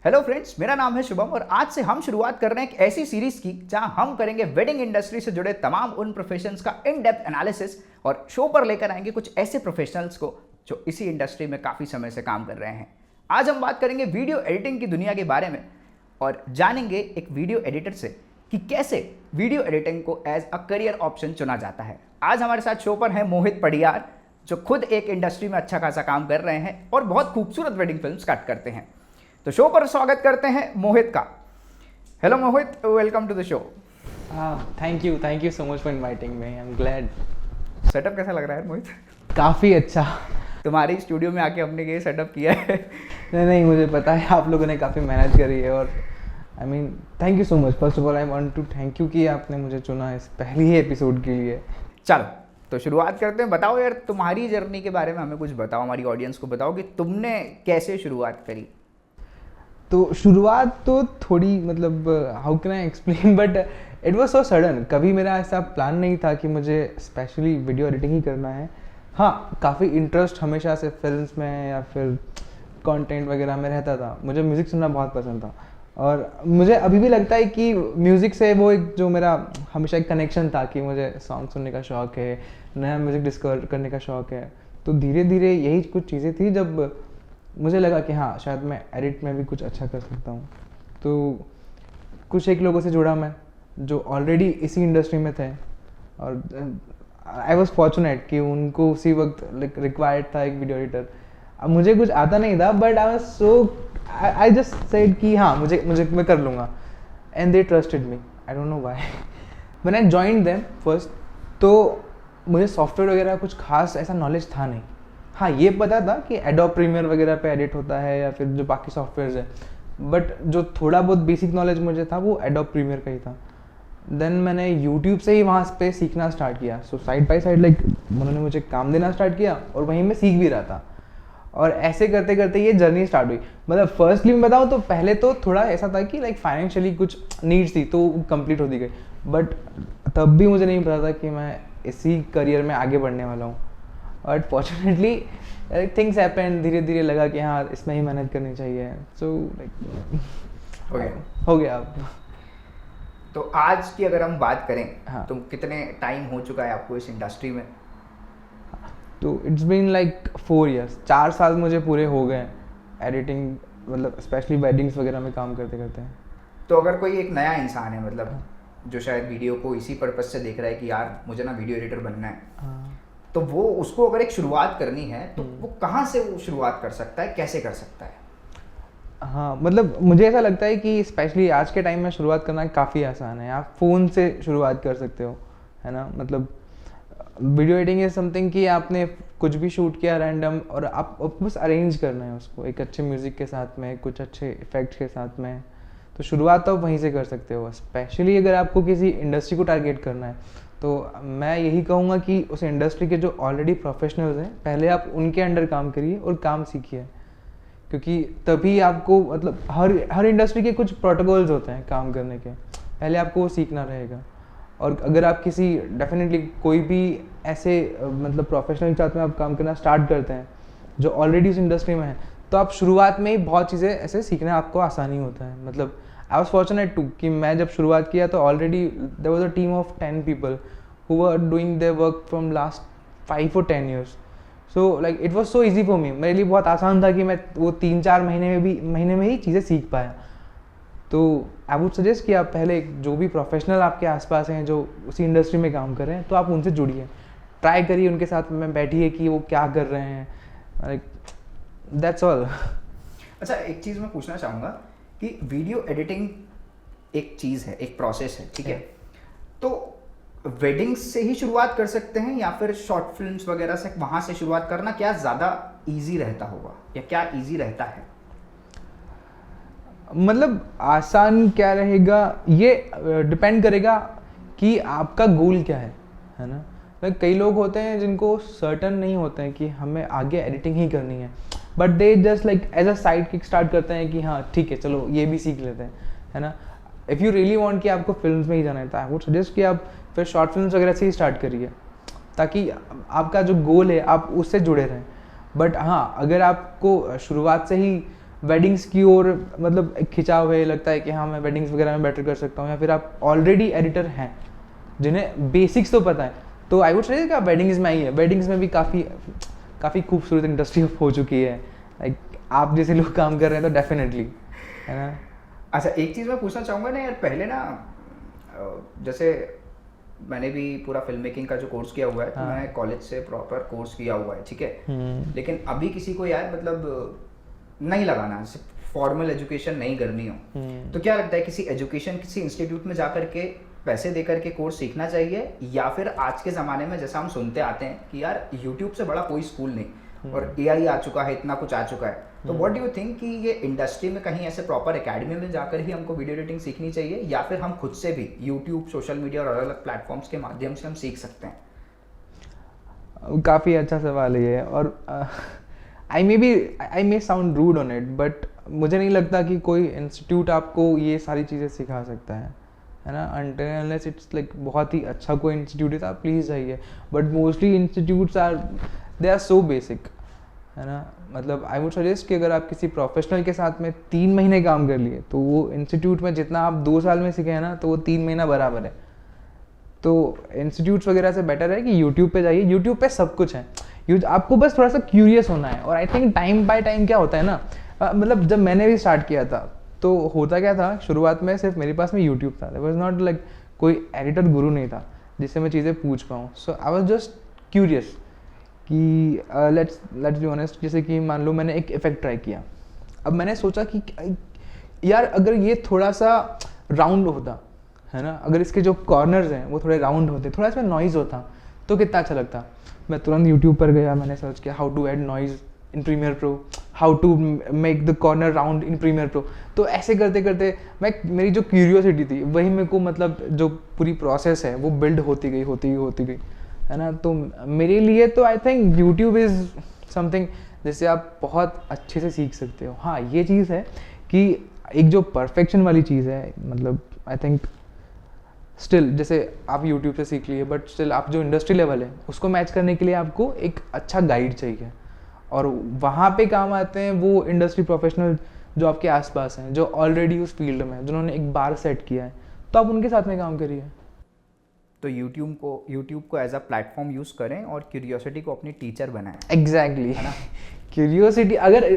Hello friends, मेरा नाम है शुभम और आज से हम शुरुआत कर रहे हैं एक ऐसी सीरीज की जहां हम करेंगे वेडिंग इंडस्ट्री से जुड़े तमाम उन प्रोफेशंस का इन डेप्थ एनालिसिस और शो पर लेकर आएंगे कुछ ऐसे प्रोफेशनल्स को जो इसी इंडस्ट्री में काफ़ी समय से काम कर रहे हैं। आज हम बात करेंगे वीडियो एडिटिंग की दुनिया के बारे में और जानेंगे एक वीडियो एडिटर से कि कैसे वीडियो एडिटिंग को एज अ करियर ऑप्शन चुना जाता है। आज हमारे साथ शो पर हैं मोहित पडियार, जो खुद एक इंडस्ट्री में अच्छा खासा काम कर रहे हैं और बहुत खूबसूरत वेडिंग फिल्म्स कट करते हैं। तो शो पर स्वागत करते हैं मोहित का। Hello Mohit, welcome to the show. Thank you so much for inviting me. I am glad. Setup कैसा लग रहा है मोहित? काफ़ी अच्छा। तुम्हारे स्टूडियो में आके हमने ये सेटअप किया है। नहीं, मुझे पता है आप लोगों ने काफ़ी मेहनत करी है और I mean thank you so much. First of all I want to thank you कि आपने मुझे चुना इस पहली ही एपिसोड के लिए। चलो तो शुरुआत करते हैं। बताओ यार, तुम्हारी जर्नी के बारे में हमें कुछ बताओ, हमारी ऑडियंस को बताओ कि तुमने कैसे शुरुआत करी। तो शुरुआत तो थोड़ी मतलब how can I explain, but it was so sudden. कभी मेरा ऐसा प्लान नहीं था कि मुझे स्पेशली वीडियो एडिटिंग ही करना है। हाँ, काफ़ी इंटरेस्ट हमेशा से फिल्म्स में या फिर कंटेंट वगैरह में रहता था। मुझे म्यूज़िक सुनना बहुत पसंद था और मुझे अभी भी लगता है कि म्यूज़िक से वो एक जो मेरा हमेशा एक कनेक्शन था कि मुझे सॉन्ग सुनने का शौक़ है, नया म्यूज़िक डिस्कवर करने का शौक़ है। तो धीरे धीरे यही कुछ चीज़ें थी जब मुझे लगा कि हाँ, शायद मैं एडिट में भी कुछ अच्छा कर सकता हूँ। तो कुछ एक लोगों से जुड़ा मैं जो ऑलरेडी इसी इंडस्ट्री में थे और आई वॉज फॉर्चुनेट कि उनको उसी वक्त रिक्वायर्ड था एक वीडियो एडिटर। अब मुझे कुछ आता नहीं था बट आई जस्ट सेड कि हाँ, मुझे मैं कर लूँगा and they trusted me. I don't know why. When I joined them first, तो मुझे सॉफ्टवेयर वगैरह कुछ खास ऐसा नॉलेज था नहीं। हाँ, ये पता था कि एडोब प्रीमियर वगैरह पे एडिट होता है या फिर जो बाकी सॉफ्टवेयर्स है, बट जो थोड़ा बहुत बेसिक नॉलेज मुझे था वो एडोब प्रीमियर का ही था। देन मैंने यूट्यूब से ही वहाँ पे सीखना स्टार्ट किया। सो साइड बाई साइड उन्होंने मुझे काम देना स्टार्ट किया और वहीं मैं सीख भी रहा था और ऐसे करते करते ये जर्नी स्टार्ट हुई। मतलब फर्स्टली मैं बताऊँ तो पहले तो थोड़ा ऐसा था कि फाइनेंशियली कुछ नीड्स थी तो कंप्लीट होती गई, बट तब भी मुझे नहीं पता था कि मैं इसी करियर में आगे बढ़ने वाला हूँ। But fortunately things happened. धीरे धीरे लगा कि हाँ, इसमें ही मेहनत करनी चाहिए। सो हो गया अब। तो आज की अगर हम बात करें, हाँ, तो कितने टाइम हो चुका है आपको इस इंडस्ट्री में? तो इट्स बीन 4 years। 4 साल मुझे पूरे हो गए एडिटिंग, मतलब स्पेशली वेडिंग्स वगैरह में काम करते करते हैं। तो अगर कोई एक नया इंसान है, मतलब जो शायद वीडियो को इसी पर्पज से देख रहा है कि यार मुझे ना वीडियो एडिटर बनना है, तो वो उसको अगर एक शुरुआत करनी है तो वो कहाँ से वो शुरुआत कर सकता है, कैसे कर सकता है? हाँ, मतलब मुझे ऐसा लगता है कि स्पेशली आज के टाइम में शुरुआत करना काफ़ी आसान है। आप फ़ोन से शुरुआत कर सकते हो, है ना। मतलब वीडियो एडिटिंग इज़ समथिंग कि आपने कुछ भी शूट किया रैंडम और आप बस अरेंज करना है उसको एक अच्छे म्यूज़िक के साथ में, कुछ अच्छे इफेक्ट्स के साथ में। तो शुरुआत तो आप वहीं से कर सकते हो। स्पेशली अगर आपको किसी इंडस्ट्री को टारगेट करना है तो मैं यही कहूँगा कि उस इंडस्ट्री के जो ऑलरेडी प्रोफेशनल्स हैं, पहले आप उनके अंडर काम करिए और काम सीखिए, क्योंकि तभी आपको मतलब हर इंडस्ट्री के कुछ प्रोटोकॉल्स होते हैं काम करने के, पहले आपको वो सीखना रहेगा। और अगर आप किसी डेफिनेटली कोई भी ऐसे मतलब प्रोफेशनल के साथ में आप काम करना स्टार्ट करते हैं जो ऑलरेडी उस इंडस्ट्री में है, तो आप शुरुआत में ही बहुत चीज़ें ऐसे सीखना आपको आसानी होता है। मतलब आई वॉज फॉर्चुनेट टू कि मैं जब शुरुआत किया तो already there was a team of 10 people who were doing their work from last 5 or 10 years. So it was so easy for me। मेरे लिए बहुत आसान था कि मैं वो 3-4 महीने में ही चीज़ें सीख पाया। तो आई वुड सजेस्ट कि आप पहले जो भी प्रोफेशनल आपके आसपास हैं जो उसी इंडस्ट्री में काम कर रहे हैं, तो आप उनसे जुड़िए, ट्राई करिए उनके साथ में बैठिए कि वो क्या कर रहे हैं। That's all. अच्छा, एक चीज़ मैं पूछना चाहूँगा कि वीडियो एडिटिंग एक चीज़ है, एक प्रोसेस है, ठीक है। तो वेडिंग्स से ही शुरुआत कर सकते हैं या फिर शॉर्ट फिल्म्स वगैरह से, वहाँ से शुरुआत करना क्या ज़्यादा इजी रहता होगा या क्या इजी रहता है? मतलब आसान क्या रहेगा ये डिपेंड करेगा कि आपका गोल क्या है ना। कई लोग होते हैं जिनको सर्टन नहीं होते हैं कि हमें आगे एडिटिंग ही करनी है, but they just as a side kick start करते हैं कि हाँ ठीक है, चलो ये भी सीख लेते हैं, है ना। इफ़ यू रियली वांट कि आपको फिल्म्स में ही जाना है तो आई वुड सजेस्ट कि आप फिर शॉर्ट फिल्म्स वगैरह से ही स्टार्ट करिए, ताकि आपका जो गोल है आप उससे जुड़े रहें। बट हाँ, अगर आपको शुरुआत से ही वेडिंग्स की ओर मतलब एक खिंचाव है, लगता है कि हाँ मैं वेडिंग्स वगैरह में बेटर कर सकता हूँ, या फिर आप ऑलरेडी एडिटर हैं जिन्हें बेसिक्स तो पता है, तो आई वुड से कि आप वेडिंग्स में आई है। वेडिंग्स में भी काफ़ी खूबसूरत इंडस्ट्री हो चुकी है, लाइक आप जैसे लोग काम कर रहे हैं तो डेफिनेटली, है ना। अच्छा, एक चीज़ मैं पूछना चाहूँगा ना यार, पहले ना जैसे मैंने भी पूरा फिल्म मेकिंग का जो कोर्स किया हुआ है, तो मैं कॉलेज से प्रॉपर कोर्स किया हुआ है, ठीक है। लेकिन अभी किसी को यार मतलब नहीं लगाना, फॉर्मल एजुकेशन नहीं करनी हो, तो क्या लगता है किसी एजुकेशन किसी इंस्टीट्यूट में जा करके पैसे दे करके कोर्स सीखना चाहिए, या फिर आज के ज़माने में जैसा हम सुनते आते हैं कि यार यूट्यूब से बड़ा कोई स्कूल नहीं और एआई आ चुका है, इतना कुछ आ चुका है, तो व्हाट डू यू थिंक कि ये इंडस्ट्री में कहीं ऐसे प्रॉपर एकेडमी में जाकर ही हमको वीडियो एडिटिंग सीखनी चाहिए, या फिर हम खुद से भी यूट्यूब, सोशल मीडिया और अलग अलग प्लेटफॉर्म्स के माध्यम से हम सीख सकते हैं? काफ़ी अच्छा सवाल है ये, और I may sound rude on it, but मुझे नहीं लगता कि कोई इंस्टीट्यूट आपको ये सारी चीज़ें सिखा सकता है ना, अनटिल अनलेस इट्स लाइक बहुत ही अच्छा कोई इंस्टीट्यूट है तो आप प्लीज़ जाइए। But mostly institutes they are so basic, है ना। मतलब आई वुड सजेस्ट कि अगर आप किसी प्रोफेशनल के साथ में 3 महीने काम कर लिए, तो वो इंस्टीट्यूट में जितना आप 2 साल में सीखे हैं ना, तो वो 3 महीना बराबर है। तो इंस्टीट्यूट्स वगैरह से बेटर है कि यूट्यूब पे जाइए, यूट्यूब पे सब कुछ है, आपको बस थोड़ा सा क्यूरियस होना है। और I think time by time क्या होता है ना, मतलब जब मैंने भी स्टार्ट किया था तो होता क्या था, शुरुआत में सिर्फ मेरे पास में यूट्यूब था, देयर वाज नॉट लाइक कोई एडिटर गुरु नहीं था जिससे मैं चीज़ें पूछ पाऊँ। सो आई वाज जस्ट क्यूरियस कि लेट्स बी ऑनेस्ट, जैसे कि मान लो मैंने एक इफेक्ट ट्राई किया, अब मैंने सोचा कि यार अगर ये थोड़ा सा राउंड होता, है ना, अगर इसके जो कॉर्नर्स हैं वो थोड़े राउंड होते, थोड़ा इसमें नॉइज़ होता तो कितना अच्छा लगता। मैं तुरंत यूट्यूब पर गया, मैंने सर्च किया how to add noise in premiere pro, how to make the corner round in premiere pro. तो ऐसे करते करते मेरी जो क्यूरियोसिटी थी वही मेरे को, मतलब जो पूरी प्रोसेस है वो बिल्ड होती गई, है ना। तो मेरे लिए तो I think YouTube is something जिससे आप बहुत अच्छे से सीख सकते हो। हाँ, ये चीज़ है कि एक जो परफेक्शन वाली चीज़ है, मतलब आई थिंक स्टिल जैसे आप यूट्यूब से सीख लिए, बट स्टिल आप जो इंडस्ट्री लेवल है उसको मैच करने के लिए आपको एक अच्छा गाइड चाहिए, और वहाँ पे काम आते हैं वो इंडस्ट्री प्रोफेशनल जो आपके आसपास हैं, जो ऑलरेडी उस फील्ड में हैं, जिन्होंने एक बार सेट किया है, तो आप उनके साथ में काम करिए। तो यूट्यूब को एज अ प्लेटफॉर्म यूज़ करें और क्यूरियोसिटी को अपनी टीचर बनाएं। एग्जैक्टली, है ना। क्यूरियोसिटी अगर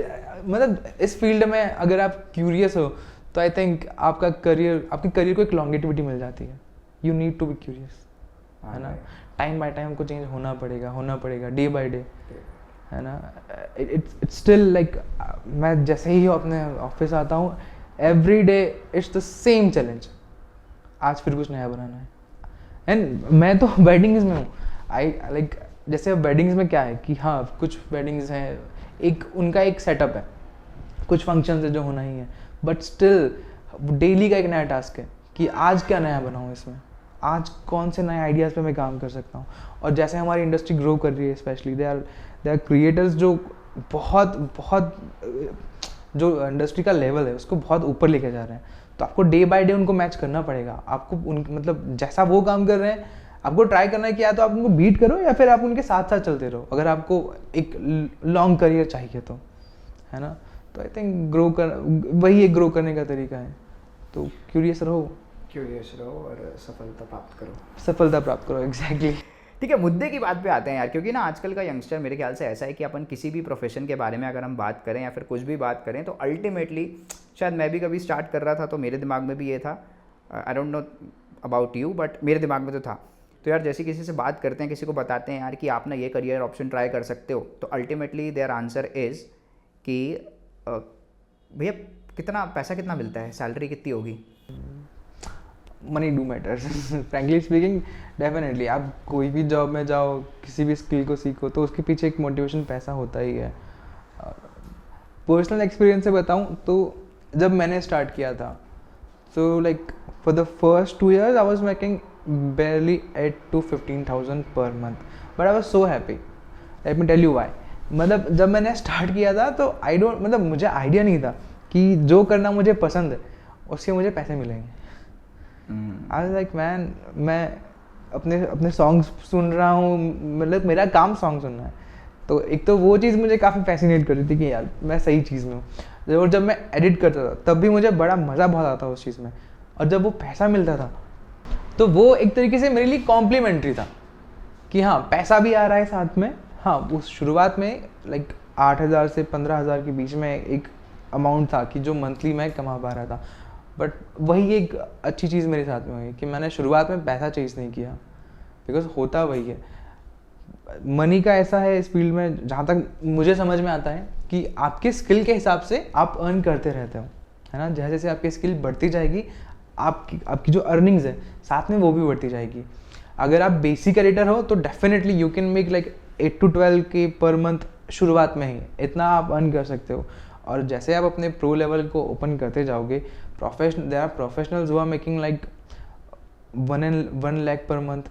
मतलब इस फील्ड में अगर आप क्यूरियस हो तो आई थिंक आपकी करियर को एक लॉन्गेटिविटी मिल जाती है। You need to be curious, है ना। टाइम बाय टाइम को चेंज होना पड़ेगा डे बाय डे, है ना। इट्स स्टिल लाइक मैं जैसे ही अपने ऑफिस आता हूँ, every day it's the same challenge, आज फिर कुछ नया बनाना है। एंड मैं तो वेडिंग्स में हूँ, आई लाइक जैसे अब वेडिंग्स में क्या है कि हाँ कुछ वेडिंग्स हैं, एक उनका एक सेटअप है, कुछ फंक्शंस है जो होना ही है, बट स्टिल डेली का एक नया टास्क है कि आज क्या नया बनाऊँ, इसमें आज कौन से नए आइडियाज़ पे मैं काम कर सकता हूँ। और जैसे हमारी इंडस्ट्री ग्रो कर रही है, स्पेशली दे आर क्रिएटर्स जो बहुत जो इंडस्ट्री का लेवल है उसको बहुत ऊपर लेके जा रहे हैं, तो आपको डे बाय डे उनको मैच करना पड़ेगा। आपको मतलब जैसा वो काम कर रहे हैं आपको ट्राई करना है कि या तो आप उनको बीट करो या फिर आप उनके साथ साथ चलते रहो, अगर आपको एक लॉन्ग करियर चाहिए तो, है ना। तो आई थिंक वही एक ग्रो करने का तरीका है। तो क्यूरियस रहो और सफलता प्राप्त करो। एग्जैक्टली। ठीक है, मुद्दे की बात पे आते हैं यार, क्योंकि ना आजकल का यंगस्टर मेरे ख्याल से ऐसा है कि अपन किसी भी प्रोफेशन के बारे में अगर हम बात करें या फिर कुछ भी बात करें तो अल्टीमेटली, शायद मैं भी कभी स्टार्ट कर रहा था तो मेरे दिमाग में भी ये था, I don't know about you, but मेरे दिमाग में तो था। तो यार जैसे किसी से बात करते हैं, किसी को बताते हैं यार कि आप ना ये करियर ऑप्शन ट्राई कर सकते हो, तो अल्टीमेटली देयर आंसर इज़ कि भैया कितना मिलता है, सैलरी कितनी होगी। Money do matters, frankly speaking. Definitely आप कोई भी जॉब में जाओ, किसी भी स्किल को सीखो, तो उसके पीछे एक मोटिवेशन पैसा होता ही है। पर्सनल एक्सपीरियंस से बताऊं तो जब मैंने स्टार्ट किया था, so like for the first 2 years I was making barely 8 to 15,000 per month, but I was so happy. Let me tell you why. मतलब जब मैंने स्टार्ट किया था तो मतलब मुझे आइडिया नहीं था कि जो करना मुझे पसंद है उसके मुझे पैसे मिलेंगे। आई वाज लाइक मैन, मैं अपने सॉन्ग्स सुन रहा हूँ, मतलब मेरा काम सॉन्ग सुनना है, तो एक तो वो चीज़ मुझे काफ़ी फैसिनेट कर रही थी कि यार मैं सही चीज़ में हूँ। और जब मैं एडिट करता था तब भी मुझे बड़ा मज़ा बहुत आता था उस चीज़ में, और जब वो पैसा मिलता था तो वो एक तरीके से मेरे लिए कॉम्प्लीमेंट्री था कि हाँ पैसा भी आ रहा है साथ में। हाँ उस शुरुआत में लाइक 8,000 से 15,000 के बीच में एक अमाउंट था कि जो मंथली मैं कमा पा रहा था, बट वही एक अच्छी चीज़ मेरे साथ में हुई कि मैंने शुरुआत में पैसा चेज़ नहीं किया, बिकॉज होता वही है। मनी का ऐसा है इस फील्ड में, जहाँ तक मुझे समझ में आता है कि आपके स्किल के हिसाब से आप अर्न करते रहते हो, है ना। जैसे जैसे आपकी स्किल बढ़ती जाएगी आपकी जो अर्निंग्स है साथ में वो भी बढ़ती जाएगी। अगर आप बेसिक एडिटर हो तो definitely you can make like 8 to 12 के पर मंथ शुरुआत में ही, इतना आप अर्न कर सकते हो। और जैसे आप अपने प्रो लेवल को ओपन करते जाओगे, there are professionals who are making like 1 lakh per month,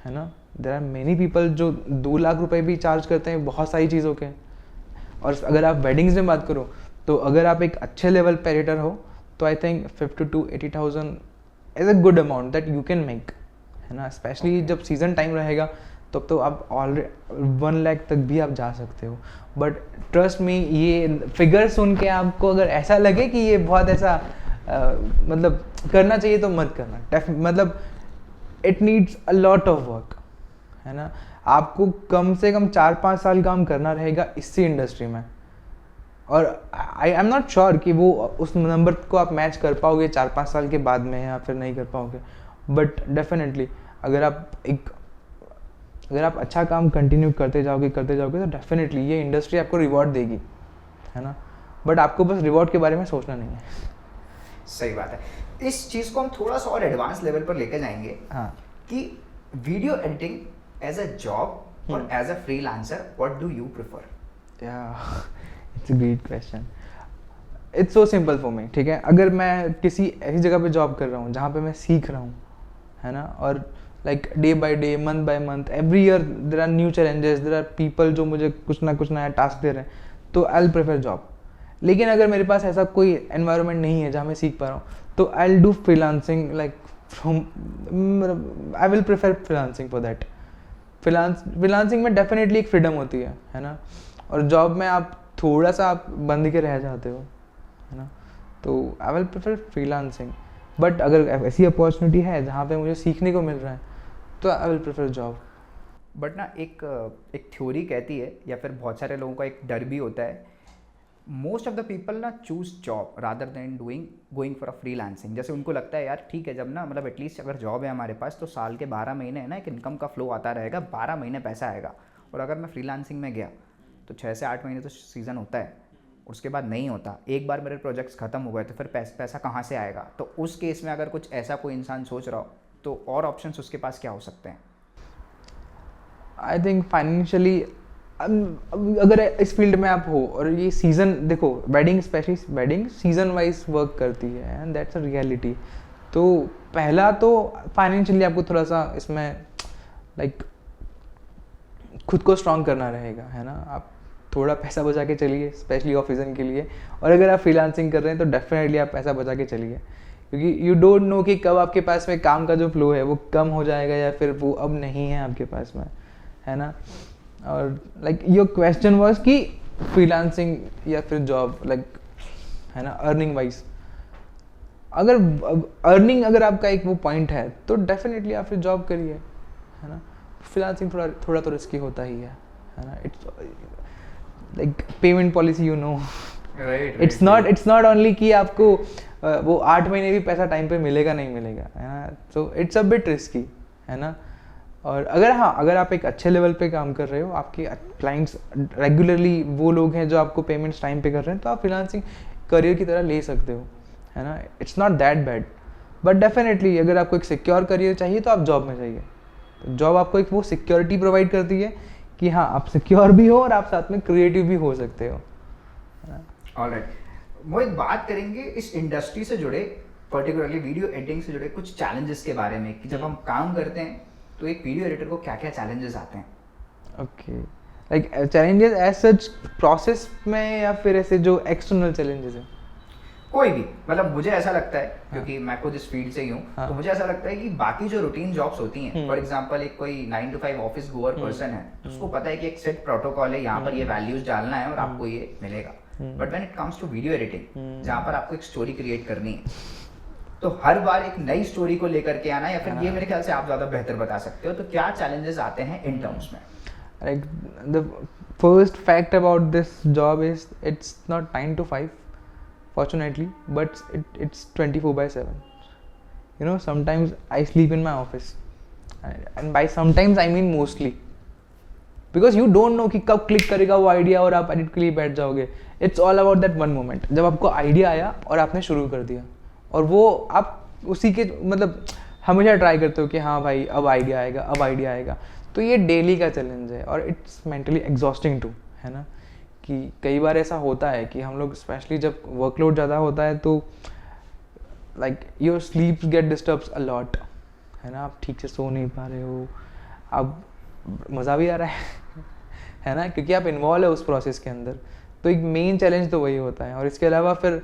है ना। देयर आर मेनी पीपल जो 2 लाख रुपए भी चार्ज करते हैं बहुत सारी चीज़ों के। और अगर आप वेडिंग्स में बात करो तो अगर आप एक अच्छे लेवल पे एडिटर हो तो I think 50 to 80,000 is a good amount that you can make, है ना। स्पेशली जब सीज़न टाइम रहेगा तब तो आप ऑलरेडी 1 लाख तक भी आप जा सकते हो। बट ट्रस्ट मी, ये फिगर सुन के आपको अगर ऐसा लगे कि ये बहुत ऐसा मतलब करना चाहिए तो मत करना। मतलब it needs a lot of work, है ना। आपको कम से कम 4-5 साल काम करना रहेगा इसी इंडस्ट्री में, और आई एम नॉट श्योर कि वो उस नंबर को आप मैच कर पाओगे 4-5 साल के बाद में या फिर नहीं कर पाओगे। बट डेफिनेटली अगर आप अच्छा काम कंटिन्यू करते जाओगे तो डेफिनेटली ये इंडस्ट्री आपको रिवॉर्ड देगी, है ना। बट आपको बस रिवॉर्ड के बारे में सोचना नहीं है। सही बात है। इस चीज़ को हम थोड़ा सा और एडवांस लेवल पर लेके जाएंगे। हाँ कि video editing as a job और as a freelancer, what do you prefer? It's a great question. It's so simple for me, ठीक है। अगर मैं किसी ऐसी जगह पे जॉब कर रहा हूँ जहाँ पे मैं सीख रहा हूँ, है ना, और like day by day, month by month, every year there are new challenges, there are people जो मुझे कुछ ना कुछ नया टास्क दे रहे हैं, तो आई विल प्रेफर जॉब। लेकिन अगर मेरे पास ऐसा कोई एनवायरनमेंट नहीं है जहाँ मैं सीख पा रहा हूँ तो I will do freelancing, like from I will prefer freelancing for that. Freelancing में डेफिनेटली एक फ्रीडम होती है ना। और जॉब में आप थोड़ा सा आप बंद के रह जाते हो, है ना। तो I will prefer freelancing. But अगर ऐसी अपॉर्चुनिटी है जहाँ पे मुझे सीखने को मिल रहा है तो I will prefer job. But ना एक थ्योरी कहती है, या फिर बहुत सारे लोगों का एक डर भी होता है, मोस्ट ऑफ द पीपल ना choose job rather than going for a freelancing. जैसे उनको लगता है यार ठीक है, जब ना मतलब एटलीस्ट अगर जॉब है हमारे पास तो साल के 12 महीने है ना एक इनकम का फ्लो आता रहेगा, 12 महीने पैसा आएगा। और अगर मैं फ्रीलांसिंग में गया तो 6 से 8 महीने तो सीज़न होता है, उसके बाद नहीं होता। एक बार मेरे प्रोजेक्ट्स ख़त्म हो गए तो फिर पैसा कहाँ से आएगा? तो उस केस में अगर कुछ ऐसा कोई इंसान सोच रहा हो तो और ऑप्शंस उसके पास क्या हो सकते हैं? आई थिंक फाइनेंशियली अगर इस फील्ड में आप हो, और ये सीज़न देखो, wedding specially wedding season wise work करती है एंड दैट्स अ रियलिटी। तो पहला तो फाइनेंशियली आपको थोड़ा सा इसमें लाइक खुद को स्ट्रॉन्ग करना रहेगा, है ना। आप थोड़ा पैसा बचा के चलिए स्पेशली ऑफ सीज़न के लिए। और अगर आप फ्रीलांसिंग कर रहे हैं तो डेफिनेटली आप पैसा बचा के चलिए, क्योंकि यू डोंट नो कि कब आपके पास में काम का जो फ्लो है वो कम हो जाएगा या फिर वो अब नहीं है आपके पास में, है ना। और लाइक योर क्वेश्चन वाज कि फ्रीलांसिंग या फिर जॉब, लाइक, है ना, अर्निंग वाइज। अगर आपका एक वो पॉइंट है तो डेफिनेटली आप फिर जॉब करिए, है ना। फ्रीलांसिंग थोड़ा तो रिस्की होता ही है ना। It's like payment policy, you know, it's not only कि आपको वो 8 महीने भी पैसा टाइम पे मिलेगा नहीं मिलेगा, है ना। So it's a bit risky, है ना। और अगर आप एक अच्छे लेवल पे काम कर रहे हो, आपके क्लाइंट्स रेगुलरली वो लोग हैं जो आपको पेमेंट्स टाइम पे कर रहे हैं, तो आप फ्रीलांसिंग करियर की तरह ले सकते हो, है ना। It's not that bad. But definitely अगर आपको एक सिक्योर करियर चाहिए तो आप जॉब में जाइए। तो जॉब आपको एक वो सिक्योरिटी प्रोवाइड करती है कि हाँ, आप सिक्योर भी हो और आप साथ में क्रिएटिव भी हो सकते हो। ऑलराइट, मोहित, बात करेंगे इस इंडस्ट्री से जुड़े, पर्टिकुलरली वीडियो एडिटिंग से जुड़े कुछ चैलेंजेस के बारे में कि जब हम काम करते हैं तो एक वीडियो एडिटर को क्या क्या चैलेंजेस आते हैं। Okay, like challenges as such process में या फिर ऐसे जो एक्सटर्नल चैलेंजेस हैं? कोई भी, मतलब मुझे ऐसा लगता है, क्योंकि मैं खुद इस फील्ड से ही हूँ, तो मुझे ऐसा लगता है कि बाकी जो रूटीन जॉब्स होती हैं, फॉर एग्जांपल एक कोई 9 to 5 ऑफिस गोअर पर्सन है, उसको पता है कि एक सेट प्रोटोकॉल है, यहाँ पर ये वैल्यूज डालना है और आपको ये मिलेगा। But when it comes to video editing जहाँ पर आपको एक स्टोरी क्रिएट करनी है, तो हर बार एक नई स्टोरी को लेकर के आना, या फिर ये मेरे ख्याल से आप ज़्यादा बेहतर बता सकते हो, तो क्या चैलेंजेस आते हैं इन टर्म्स में? Like the first fact about this job is it's not 9 to 5, fortunately, but it's 24/7. You know, sometimes I sleep in my office, and by sometimes I mean mostly, because you don't know कि कब click करेगा वो idea और आप edit के लिए बैठ जाओगे. It's all about that one moment जब आपको आइडिया आया और आपने शुरू कर दिया, और वो आप उसी के मतलब हमेशा ट्राई करते हो कि हाँ भाई अब आइडिया आएगा, अब आइडिया आएगा. तो ये डेली का चैलेंज है और इट्स मेंटली एग्जॉस्टिंग टू, है ना, कि कई बार ऐसा होता है कि हम लोग स्पेशली जब वर्कलोड ज़्यादा होता है तो like your sleep get disturbs a lot, है ना, आप ठीक से सो नहीं पा रहे हो, अब मज़ा भी आ रहा है ना, क्योंकि आप इन्वॉल्व है उस प्रोसेस के अंदर. तो एक मेन चैलेंज तो वही होता है. और इसके अलावा फिर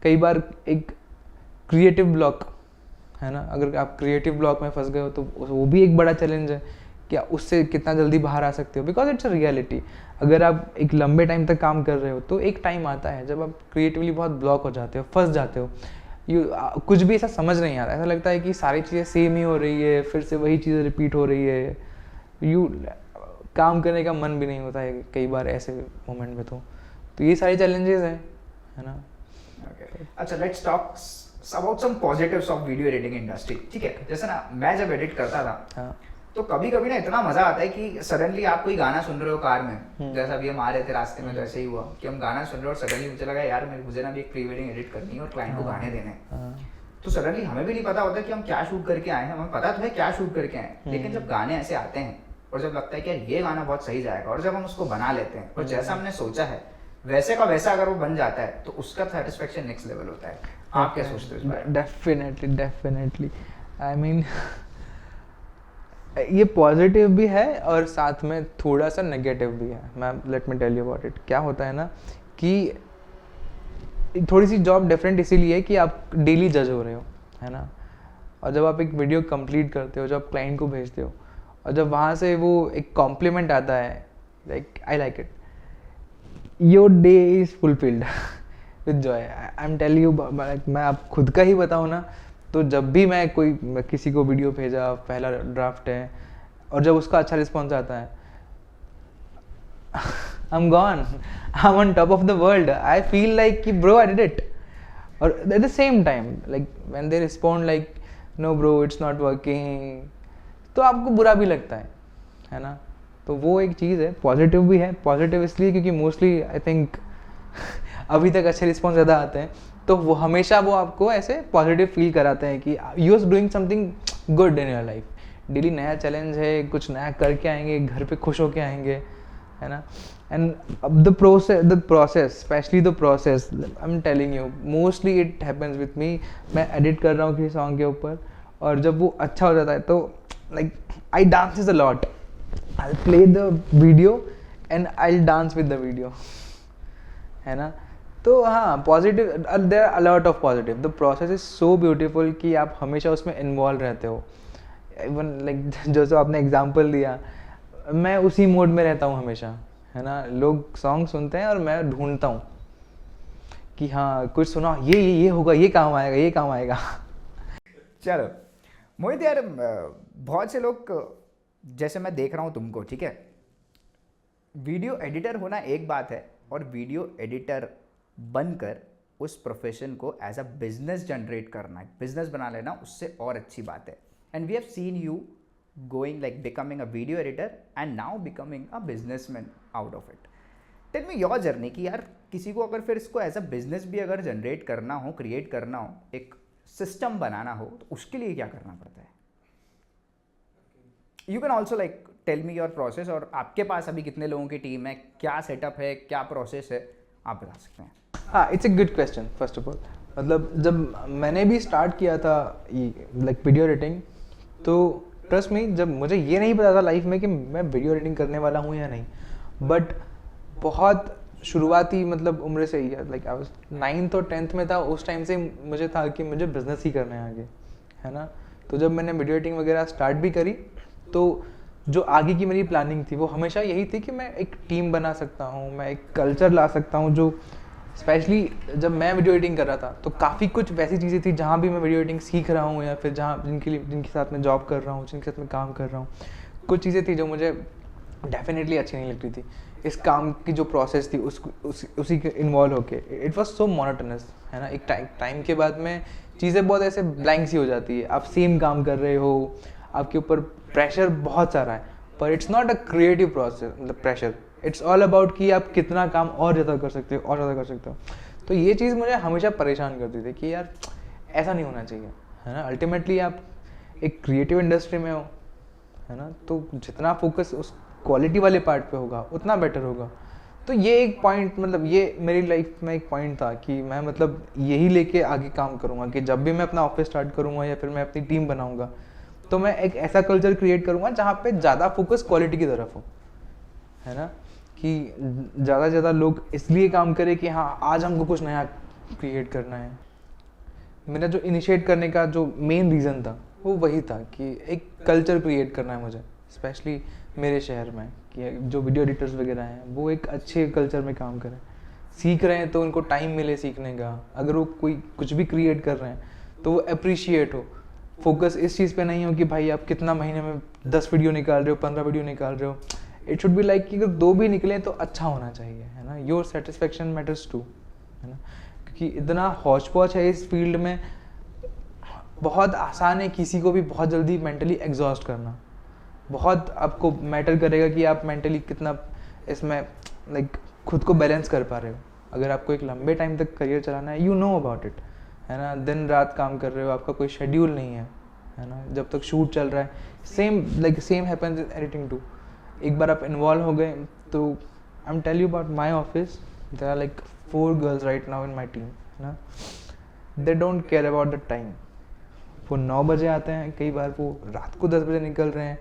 कई बार एक क्रिएटिव ब्लॉक, है ना, अगर आप क्रिएटिव ब्लॉक में फंस गए हो तो वो भी एक बड़ा चैलेंज है कि उससे कितना जल्दी बाहर आ सकते हो, बिकॉज इट्स अ रियलिटी. अगर आप एक लंबे टाइम तक काम कर रहे हो तो एक टाइम आता है जब आप क्रिएटिवली बहुत ब्लॉक हो जाते हो, फंस जाते हो. कुछ भी ऐसा समझ नहीं आ रहा, ऐसा लगता है कि सारी चीज़ें सेम ही हो रही है, फिर से वही चीज़ें रिपीट हो रही है. काम करने का मन भी नहीं होता है कई बार ऐसे मोमेंट में. तो ये सारे चैलेंजेस हैं, है ना. अच्छा, let's talk about some positives of video editing industry. ठीक है, जैसे ना मैं जब एडिट करता था तो कभी कभी ना इतना मजा आता है कि सडनली आप कोई गाना सुन रहे हो कार में, जैसा अभी हम आ रहे थे रास्ते में तो ऐसे ही हुआ कि हम गाना सुन रहे हो और सडनली मुझे लगा यार मुझे ना भी एक प्री वेडिंग एडिट करनी है और क्लाइंट को गाने देने हैं. तो सडनली हमें भी नहीं पता होता कि हम क्या शूट करके आए हैं, हमें पता तो है क्या शूट करके आए, लेकिन जब गाने ऐसे आते हैं और जब लगता है कि यार ये गाना बहुत सही जाएगा, और जब हम उसको बना लेते हैं और जैसा हमने सोचा है वैसे का वैसा अगर वो बन जाता है तो उसका सेटिस्फेक्शन नेक्स्ट लेवल होता है. आप क्या सोचते हो इस बारे में? डेफिनेटली आई मीन ये पॉजिटिव भी है और साथ में थोड़ा सा नेगेटिव भी है. मैं let me tell you about it. क्या होता है ना कि थोड़ी सी जॉब डिफरेंट इसीलिए है कि आप डेली जज हो रहे हो, है ना, और जब आप एक वीडियो कंप्लीट करते हो, जब क्लाइंट को भेजते हो और जब वहाँ से वो एक कॉम्प्लीमेंट आता है like I like it, your day is fulfilled with joy. I am tell you, मैं आप खुद का ही बताऊँ ना, तो जब भी मैं किसी को वीडियो भेजा, पहला ड्राफ्ट है, और जब उसका अच्छा रिस्पॉन्स आता है, I am gone, I am on top of the world. I feel like कि ब्रो आई डिड इट. और at the same time like when they respond like no bro it's not working, तो आपको बुरा भी लगता है ना. तो वो एक चीज़ है. पॉजिटिव भी है. पॉजिटिव इसलिए क्योंकि मोस्टली आई थिंक अभी तक अच्छे रिस्पॉन्स ज़्यादा आते हैं, तो वो हमेशा वो आपको ऐसे पॉजिटिव फील कराते हैं कि you are doing something good in your life. Daily नया चैलेंज है, कुछ नया करके आएंगे, घर पे खुश होके आएंगे, है ना. And the process specially the process, I am telling you, mostly it happens with me. मैं एडिट कर रहा हूँ किसी सॉन्ग के ऊपर और जब वो अच्छा हो जाता है तो like I dances a lot. I play the video and I dance with the video, है ना. तो हाँ, positive, there are a lot of positive. The process is so beautiful कि आप हमेशा उसमें इन्वॉल्व रहते हो. इवन लाइक जो आपने एग्जांपल दिया, मैं उसी मोड में रहता हूँ हमेशा, है ना. लोग सॉन्ग सुनते हैं और मैं ढूंढता हूँ कि हाँ कुछ सुना, ये होगा, ये काम आएगा, ये काम आएगा. चलो मोहित यार, बहुत से लोग, जैसे मैं देख रहा हूँ तुमको, ठीक है, वीडियो एडिटर होना एक बात है और वीडियो एडिटर बनकर उस प्रोफेशन को एज अ बिजनेस जनरेट करना, बिजनेस बना लेना, उससे और अच्छी बात है. And we have seen you going like becoming a video editor and now becoming a businessman out of it. Tell me your journey कि यार किसी को अगर फिर इसको एज अ बिजनेस भी अगर जनरेट करना हो, क्रिएट करना हो, एक सिस्टम बनाना हो, तो उसके लिए क्या करना पड़ता है? You can also like tell me your process, और आपके पास अभी कितने लोगों की टीम है, क्या सेटअप है, क्या प्रोसेस है, आप बता सकते हैं. हाँ, it's a good question. First of all, मतलब जब मैंने भी स्टार्ट किया था लाइक वीडियो एडिटिंग, तो ट्रस्ट में जब मुझे ये नहीं पता था लाइफ में कि मैं वीडियो एडिटिंग करने वाला हूँ या नहीं, बट बहुत शुरुआती मतलब उम्र से ही, लाइक आई वाज 9th और 10th में था, उस टाइम से मुझे था कि मुझे बिजनेस ही करना है आगे, है ना. तो जब मैंने वीडियो एडिटिंग वगैरह स्टार्ट भी करी, तो जो आगे की मेरी प्लानिंग थी वो हमेशा यही थी कि मैं एक टीम बना सकता हूँ, मैं एक कल्चर ला सकता हूँ जो स्पेशली जब मैं वीडियो एडिटिंग कर रहा था तो काफ़ी कुछ वैसी चीज़ें थी जहाँ भी मैं वीडियो एडिटिंग सीख रहा हूँ या फिर जहाँ जिनके साथ मैं जॉब कर रहा हूँ, जिनके साथ मैं काम कर रहा हूँ, कुछ चीज़ें थी जो मुझे डेफिनेटली अच्छी नहीं लगती थी। इस काम की जो प्रोसेस थी उसी के इन्वॉल्व होके इट वाज सो मोनोटोनस, है ना। एक टाइम के बाद में चीज़ें बहुत ऐसे ब्लैंक सी हो जाती है। आप सेम काम कर रहे हो, आपके ऊपर प्रेशर बहुत सारा है, पर it's not a creative process, मतलब प्रेशर, इट्स ऑल अबाउट कि आप कितना काम और ज़्यादा कर सकते हो और ज़्यादा कर सकते हो। तो ये चीज़ मुझे हमेशा परेशान करती थी कि यार ऐसा नहीं होना चाहिए, है ना। अल्टीमेटली आप एक क्रिएटिव इंडस्ट्री में हो, है ना, तो जितना फोकस उस क्वालिटी वाले पार्ट पे होगा उतना बेटर होगा। तो ये एक पॉइंट, मतलब ये मेरी लाइफ में एक पॉइंट था कि मैं मतलब यही लेके आगे काम करूँगा कि जब भी मैं अपना ऑफिस स्टार्ट करूँगा या फिर मैं अपनी टीम बनाऊँगा तो मैं एक ऐसा कल्चर क्रिएट करूँगा जहाँ पे ज़्यादा फोकस क्वालिटी की तरफ हो, है ना, कि ज़्यादा से ज़्यादा लोग इसलिए काम करें कि हाँ आज हमको कुछ नया क्रिएट करना है। मेरा जो इनिशिएट करने का जो मेन रीज़न था वो वही था कि एक कल्चर क्रिएट करना है मुझे, स्पेशली मेरे शहर में, कि जो वीडियो एडिटर्स वगैरह हैं वो एक अच्छे कल्चर में काम करें। सीख रहे हैं तो उनको टाइम मिले सीखने का, अगर वो कोई कुछ भी क्रिएट कर रहे हैं तो वो अप्रिशिएट हो। फोकस इस चीज़ पे नहीं हो कि भाई आप कितना महीने में 10 वीडियो निकाल रहे हो, 15 वीडियो निकाल रहे हो। इट शुड बी लाइक कि अगर 2 भी निकले तो अच्छा होना चाहिए, है ना। योर सेटिस्फेक्शन मैटर्स टू, है ना, क्योंकि इतना हौच पौच है इस फील्ड में। बहुत आसान है किसी को भी बहुत जल्दी मेंटली एग्जॉस्ट करना। बहुत आपको मैटर करेगा कि आप मेंटली कितना इसमें लाइक खुद को बैलेंस कर पा रहे हो। अगर आपको एक लंबे टाइम तक करियर चलाना है, यू नो अबाउट इट, है ना। दिन रात काम कर रहे हो, आपका कोई शेड्यूल नहीं है ना, जब तक शूट चल रहा है। Same happens in editing too. एक बार आप इन्वॉल्व हो गए तो I am tell you about my office, there are like 4 girls right now in my team, है ना। They don't care about the time. वो 9 बजे आते हैं, कई बार वो रात को 10 बजे निकल रहे हैं,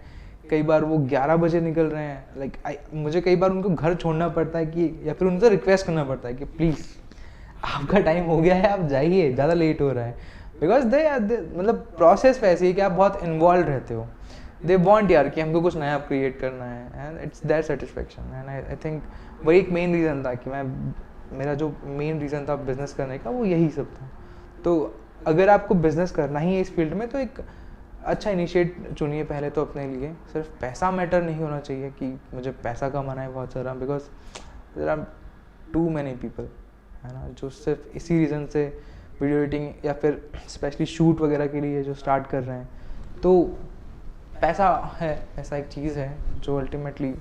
कई बार वो 11 बजे निकल रहे हैं। मुझे कई बार उनको घर छोड़ना पड़ता है कि या फिर उनसे रिक्वेस्ट करना पड़ता है कि प्लीज़ आपका टाइम हो गया है, आप जाइए, ज़्यादा लेट हो रहा है। बिकॉज मतलब प्रोसेस पे ऐसी है कि आप बहुत इन्वॉल्व रहते हो। दे वॉन्ट यार कि हमको कुछ नया क्रिएट करना है, and it's that satisfaction. And I think वही एक मेन रीज़न था कि मेरा जो मेन रीज़न था बिजनेस करने का वो यही सब था। तो अगर आपको बिजनेस करना ही है इस फील्ड में तो एक अच्छा इनिशिएट चुनिए पहले तो अपने लिए। सिर्फ पैसा मैटर नहीं होना चाहिए कि मुझे पैसा कमाना है बहुत सारा, because there are too many people, है ना, जो सिर्फ इसी रीज़न से वीडियो एडिटिंग या फिर स्पेशली शूट वगैरह के लिए जो स्टार्ट कर रहे हैं। तो पैसा है ऐसा एक चीज़ है जो अल्टीमेटली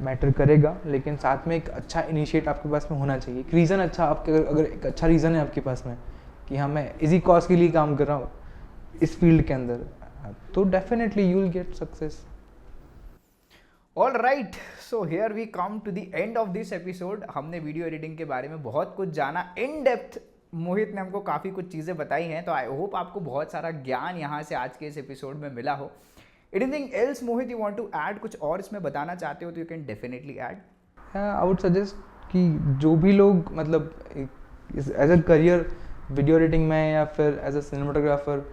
मैटर करेगा, लेकिन साथ में एक अच्छा इनिशिएट आपके पास में होना चाहिए। एक रीज़न अच्छा, आपके अगर एक अच्छा रीज़न है आपके पास में कि हाँ मैं इसी कॉज के लिए काम कर रहा हूँ इस फील्ड के अंदर, तो definitely you will get success. All right, so here we come to the end of this episode. हमने वीडियो एडिटिंग के बारे में बहुत कुछ जाना इन डेप्थ। मोहित ने हमको काफ़ी कुछ चीज़ें बताई हैं, तो आई होप आपको बहुत सारा ज्ञान यहाँ से आज के इस एपिसोड में मिला हो। Anything else Mohit you want to add, कुछ और इसमें बताना चाहते हो तो you can definitely add. I would suggest कि जो भी लोग मतलब as a career video editing में या फिर as a cinematographer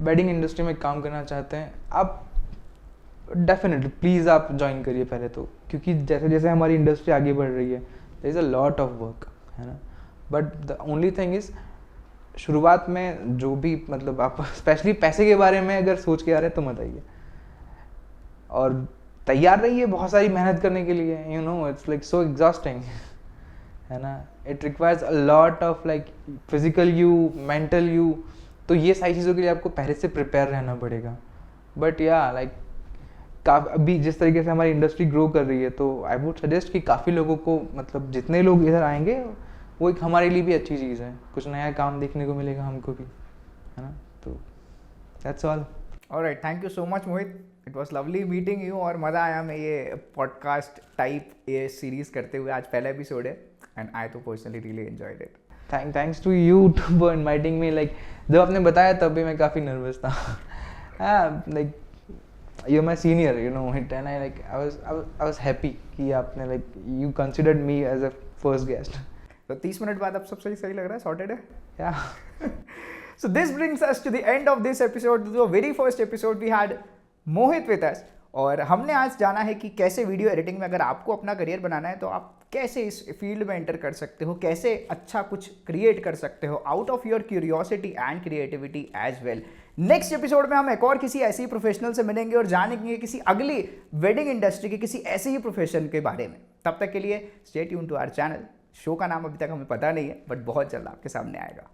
wedding industry में काम करना चाहते हैं, आप डेफिनेटली प्लीज़ आप ज्वाइन करिए पहले तो, क्योंकि जैसे जैसे हमारी इंडस्ट्री आगे बढ़ रही है there is a lot of work, है ना। But the only thing is शुरुआत में जो भी मतलब आप स्पेशली पैसे के बारे में अगर सोच के आ रहे हैं तो मत आइए, और तैयार रहिए बहुत सारी मेहनत करने के लिए। You know it's like so exhausting, है ना। It requires a lot of like physical you, mental you. तो ये सारी चीज़ों के लिए आपको पहले से प्रिपेयर रहना पड़ेगा। बट या लाइक अभी जिस तरीके से हमारी इंडस्ट्री ग्रो कर रही है तो आई वुड सजेस्ट कि काफ़ी लोगों को मतलब जितने लोग इधर आएंगे वो एक हमारे लिए भी अच्छी चीज़ है, कुछ नया काम देखने को मिलेगा हमको भी, है ना। तो that's all. Alright, thank you so much Mohit, it was lovely meeting you. और मज़ा आया मैं ये पॉडकास्ट टाइप ये सीरीज़ करते हुए। आज पहला एपिसोड है एंड आई तो personally really enjoyed it. Thanks to you for inviting me. Like जब आपने बताया तब भी मैं काफ़ी नर्वस था। हाँ, like you're my senior, you know it, and I was happy कि आपने like you considered me as a first guest. तो 30 मिनट बाद अब सब सही लग रहा है, सॉर्टेड है। Yeah. So this brings us to the end of this episode. The very first episode we had Mohit with us, और हमने आज जाना है कि कैसे वीडियो एडिटिंग में अगर आपको अपना करियर बनाना है तो आप कैसे इस फील्ड में एंटर कर सकते हो, कैसे अच्छा कुछ क्रिएट कर सकते हो out of your curiosity and creativity as well. Next episode में हम एक और किसी ऐसे ही प्रोफेशनल से मिलेंगे और जानेंगे किसी अगली वेडिंग इंडस्ट्री के किसी ऐसे ही प्रोफेशन के बारे में। तब तक के लिए stay tune to our channel. Show का नाम अभी तक हमें पता नहीं है, बट बहुत जल्द आपके सामने आएगा।